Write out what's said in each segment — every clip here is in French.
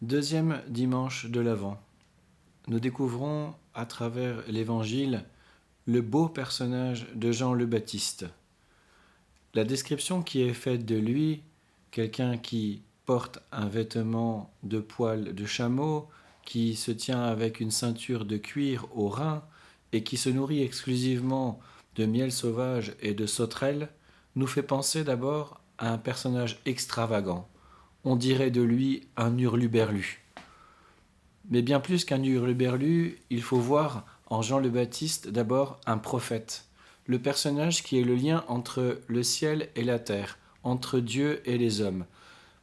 Deuxième dimanche de l'Avent. Nous découvrons à travers l'Évangile le beau personnage de Jean le Baptiste. La description qui est faite de lui, quelqu'un qui porte un vêtement de poil de chameau, qui se tient avec une ceinture de cuir au rein et qui se nourrit exclusivement de miel sauvage et de sauterelles, nous fait penser d'abord à un personnage extravagant. On dirait de lui un hurluberlu. Mais bien plus qu'un hurluberlu, il faut voir en Jean le Baptiste d'abord un prophète, le personnage qui est le lien entre le ciel et la terre, entre Dieu et les hommes.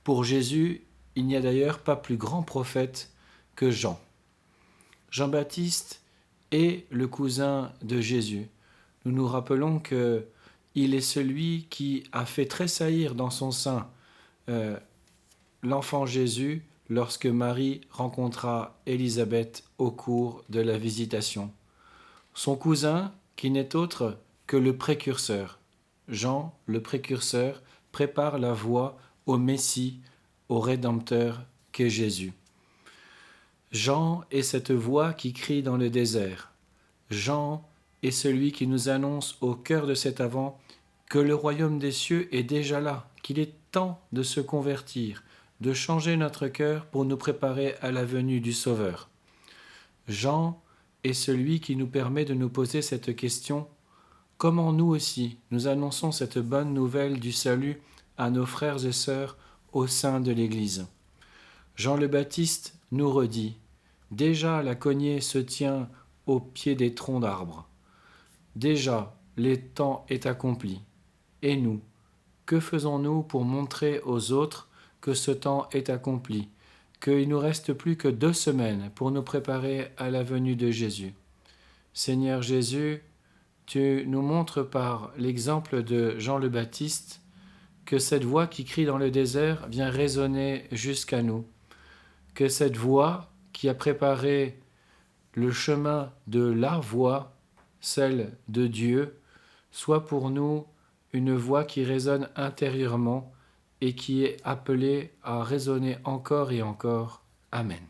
Pour Jésus, il n'y a d'ailleurs pas plus grand prophète que Jean. Jean-Baptiste est le cousin de Jésus. Nous nous rappelons qu'il est celui qui a fait tressaillir dans son sein l'enfant Jésus lorsque Marie rencontra Élisabeth au cours de la visitation. Son cousin, qui n'est autre que le précurseur. Jean, le précurseur, prépare la voie au Messie, au Rédempteur qu'est Jésus. Jean est cette voix qui crie dans le désert. Jean est celui qui nous annonce au cœur de cet Avent que le royaume des cieux est déjà là, qu'il est temps de se convertir, de changer notre cœur pour nous préparer à la venue du Sauveur. Jean est celui qui nous permet de nous poser cette question: comment nous aussi nous annonçons cette bonne nouvelle du salut à nos frères et sœurs au sein de l'Église? Jean le Baptiste nous redit: déjà la cognée se tient au pied des troncs d'arbres. Déjà le temps est accompli. Et nous, que faisons-nous pour montrer aux autres que ce temps est accompli, qu'il ne nous reste plus que 2 semaines pour nous préparer à la venue de Jésus? Seigneur Jésus, tu nous montres par l'exemple de Jean le Baptiste que cette voix qui crie dans le désert vient résonner jusqu'à nous, que cette voix qui a préparé le chemin de la voix, celle de Dieu, soit pour nous une voix qui résonne intérieurement et qui est appelée à résonner encore et encore. Amen.